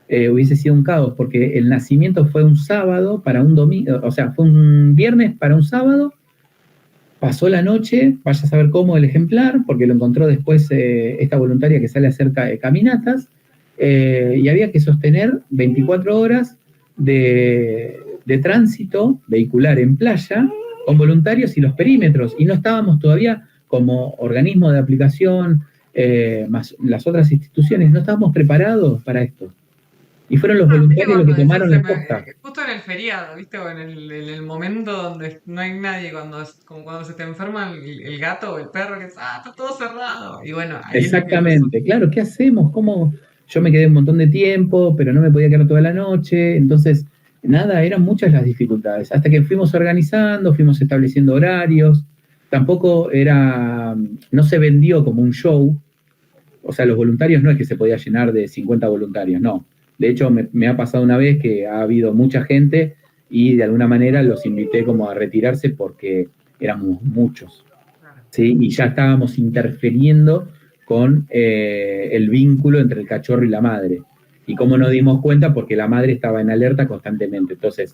hubiese sido un caos, porque el nacimiento fue un sábado para un domingo, o sea, fue un viernes para un sábado. Pasó la noche, vaya a saber cómo el ejemplar, porque lo encontró después esta voluntaria que sale a hacer caminatas, y había que sostener 24 horas de tránsito vehicular en playa con voluntarios y los perímetros, y no estábamos todavía como organismo de aplicación, más las otras instituciones, no estábamos preparados para esto. Y fueron los ¿Viste voluntarios los que cuando decís tomaron la posta. justo en el feriado, ¿viste? O en el momento donde no hay nadie, cuando es como cuando se te enferma el gato o el perro, que es, está todo cerrado. Y bueno, ahí es lo que pasó. Exactamente, claro, ¿qué hacemos? ¿Cómo? Yo me quedé un montón de tiempo, pero no me podía quedar toda la noche, entonces, nada, eran muchas las dificultades. Hasta que fuimos organizando, fuimos estableciendo horarios, tampoco era, no se vendió como un show, o sea, los voluntarios no es que se podía llenar de 50 voluntarios, no. De hecho, me ha pasado una vez que ha habido mucha gente y de alguna manera los invité como a retirarse porque éramos muchos. Claro. ¿Sí? Y ya estábamos interfiriendo con el vínculo entre el cachorro y la madre. Y cómo nos dimos cuenta, porque la madre estaba en alerta constantemente. Entonces,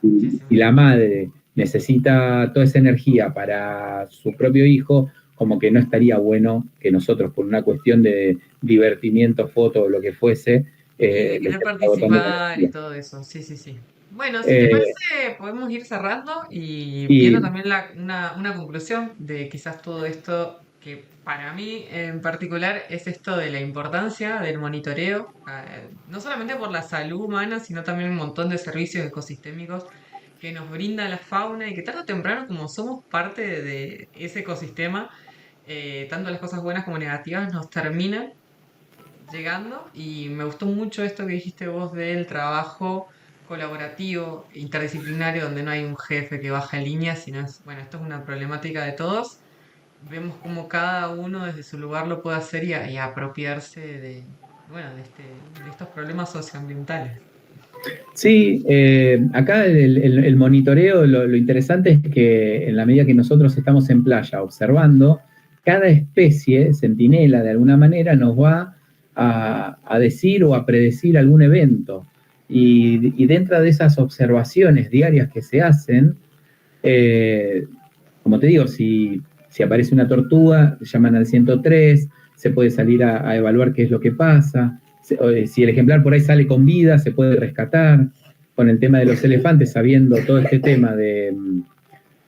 si la madre necesita toda esa energía para su propio hijo, como que no estaría bueno que nosotros, por una cuestión de divertimiento, foto o lo que fuese, Y de le querer estemos agotando la participar y energía. todo eso, sí, sí, sí. Bueno, si te Eh, parece, podemos ir cerrando y viendo y también una conclusión de quizás todo esto que para mí en particular es esto de la importancia del monitoreo, no solamente por la salud humana, sino también un montón de servicios ecosistémicos que nos brinda la fauna y que tarde o temprano, como somos parte de ese ecosistema, tanto las cosas buenas como negativas nos terminan llegando y me gustó mucho esto que dijiste vos del trabajo colaborativo, interdisciplinario, donde no hay un jefe que baja línea, sino es, bueno, esto es una problemática de todos. Vemos cómo cada uno desde su lugar lo puede hacer y apropiarse bueno, de estos problemas socioambientales. Sí, acá el monitoreo, lo interesante es que en la medida que nosotros estamos en playa observando, cada especie, centinela de alguna manera, nos va a decir o a predecir algún evento. Y dentro de esas observaciones diarias que se hacen, eh, como te digo, si aparece una tortuga, llaman al 103, se puede salir a evaluar qué es lo que pasa. Si el ejemplar por ahí sale con vida, se puede rescatar. Con el tema de los elefantes, sabiendo todo este tema de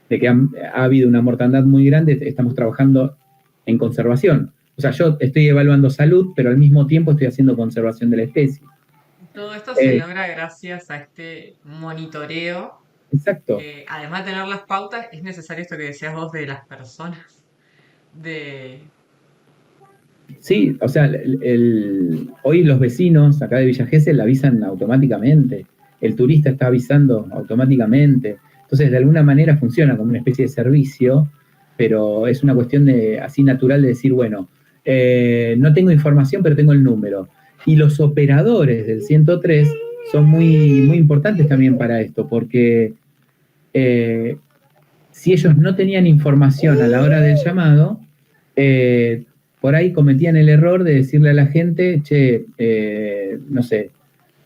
que ha habido una mortandad muy grande, estamos trabajando en conservación. O sea, yo estoy evaluando salud, pero al mismo tiempo estoy haciendo conservación de la especie. Todo esto se Eh, logra gracias a este monitoreo exacto. que además de tener las pautas, es necesario esto que decías vos de las personas, de... Sí, o sea, hoy los vecinos acá de Villa Gesell avisan automáticamente, el turista está avisando automáticamente, entonces de alguna manera funciona como una especie de servicio, pero es una cuestión de, así natural de decir, bueno, no tengo información, pero tengo el número. Y los operadores del 103 son muy, muy importantes también para esto, porque eh, si ellos no tenían información a la hora del llamado, eh, por ahí cometían el error de decirle a la gente, che, no sé,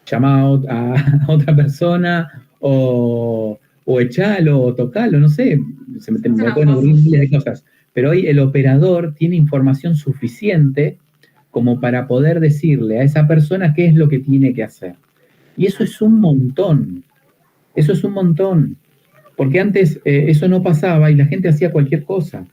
llama a otra persona o echalo o tocalo, no sé, Se hacen me las pueden ocurrir cosas. miles de cosas. Pero hoy el operador tiene información suficiente como para poder decirle a esa persona qué es lo que tiene que hacer. Y eso es un montón, eso es un montón, porque antes eso no pasaba y la gente hacía cualquier cosa.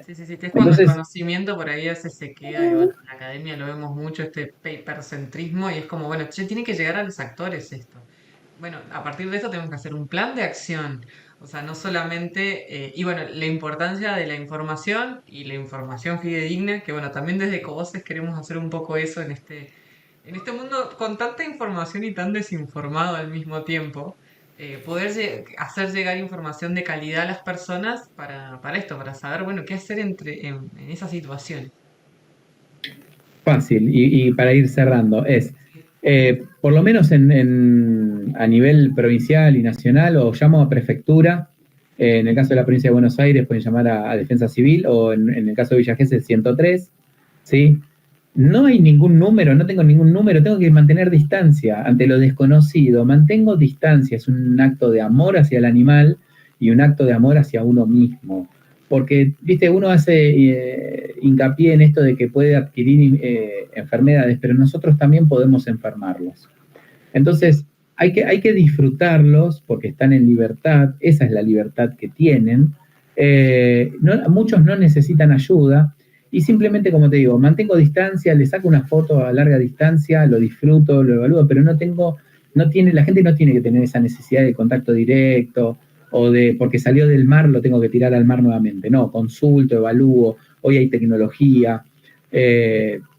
Sí, sí, sí, que es cuando el Entonces, conocimiento por ahí a veces se queda, y bueno, en la academia lo vemos mucho, este papercentrismo, y es como, bueno, che, tiene que llegar a los actores esto. Bueno, a partir de esto tenemos que hacer un plan de acción, o sea, no solamente, y bueno, la importancia de la información y la información fidedigna, que bueno, también desde Covoces queremos hacer un poco eso en este mundo con tanta información y tan desinformado al mismo tiempo, poder hacer llegar información de calidad a las personas para esto, para saber, bueno, qué hacer en esa situación. fácil, y para ir cerrando, es, Sí. por lo menos a nivel provincial y nacional, o llamo a prefectura, en el caso de la provincia de Buenos Aires pueden llamar a Defensa Civil, o en el caso de Villa Gesell 103, ¿sí? No hay ningún número, no tengo ningún número, tengo que mantener distancia ante lo desconocido, mantengo distancia, es un acto de amor hacia el animal y un acto de amor hacia uno mismo. Porque, viste, uno hace hincapié en esto de que puede adquirir enfermedades, pero nosotros también podemos enfermarlos. Entonces, hay que disfrutarlos porque están en libertad, esa es la libertad que tienen. Muchos no necesitan ayuda y simplemente, como te digo, mantengo distancia, le saco una foto a larga distancia, lo disfruto, lo evalúo, pero la gente no tiene que tener esa necesidad de contacto directo o de porque salió del mar lo tengo que tirar al mar nuevamente. No, consulto, evalúo, hoy hay tecnología,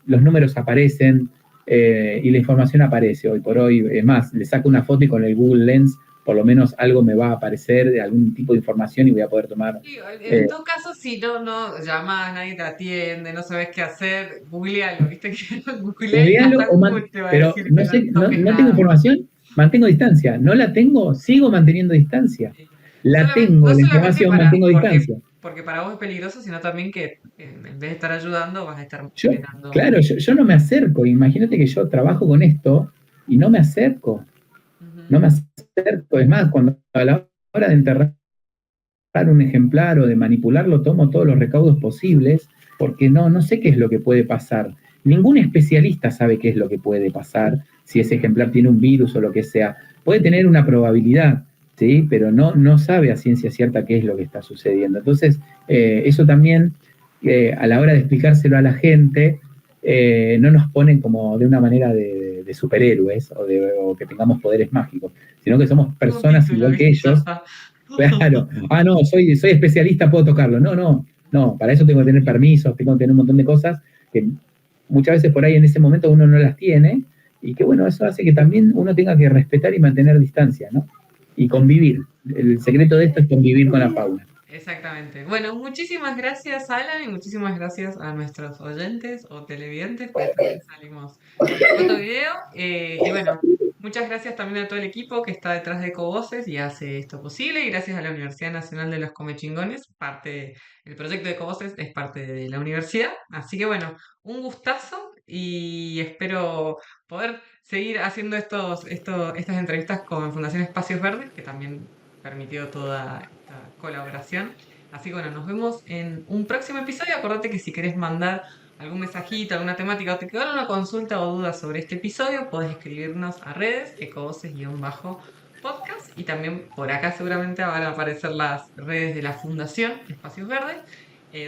los números aparecen, y la información aparece hoy por hoy. Es más, le saco una foto y con el Google Lens por lo menos algo me va a aparecer de algún tipo de información y voy a poder tomar. Sí, en Eh, todo caso, si no llamas, nadie te atiende, no sabes qué hacer, googlealo, ¿viste? Que googleé, Googlealo, hasta Google te va a pero decir no que no sé, toques no tengo nada. información, mantengo distancia. No la tengo, sigo manteniendo distancia. Sí. La Solamente, tengo, no la solamente información, mantengo distancia. porque para vos es peligroso, sino también que en vez de estar ayudando, vas a estar Yo, generando. claro, yo no me acerco. Imagínate que yo trabajo con esto y no me acerco. Ujú. No me acerco. Es más, cuando a la hora de enterrar un ejemplar o de manipularlo, tomo todos los recaudos posibles, porque no sé qué es lo que puede pasar. Ningún especialista sabe qué es lo que puede pasar, si ese ejemplar tiene un virus o lo que sea. Puede tener una probabilidad, ¿sí? Pero no sabe a ciencia cierta qué es lo que está sucediendo. Entonces, eso también, a la hora de explicárselo a la gente, no nos ponen como de una manera de superhéroes o que tengamos poderes mágicos, sino que somos Un personas título, igual que ¿viste? Ya ellos. está. Claro. Ah, no, soy especialista, puedo tocarlo. No, para eso tengo que tener permisos, tengo que tener un montón de cosas que muchas veces por ahí en ese momento uno no las tiene y que bueno, eso hace que también uno tenga que respetar y mantener distancia, ¿no? Y convivir. El secreto de esto es convivir con la fauna. Exactamente. Bueno, muchísimas gracias, Alan, y muchísimas gracias a nuestros oyentes o televidentes, porque también salimos en formato video. Y bueno, muchas gracias también a todo el equipo que está detrás de Covoces y hace esto posible. Y gracias a la Universidad Nacional de los Comechingones, el proyecto de Covoces es parte de la universidad. Así que bueno, un gustazo y espero poder seguir haciendo estas entrevistas con Fundación Espacios Verdes, que también permitió toda esta colaboración. Así que bueno, nos vemos en un próximo episodio. Acordate que si querés mandar algún mensajito, alguna temática o te quedó una consulta o duda sobre este episodio, podés escribirnos a redes, ecovoces-podcast. Y también por acá seguramente van a aparecer las redes de la Fundación Espacios Verdes,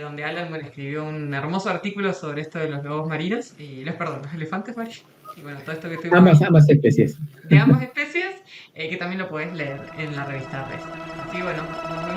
donde Alan bueno, escribió un hermoso artículo sobre esto de los lobos marinos, perdón, los elefantes marinos. Y bueno, todo esto que estuvimos hablando Ambas especies. de ambas especies, que también lo podés leer en la revista Res. Así que bueno, nos vemos.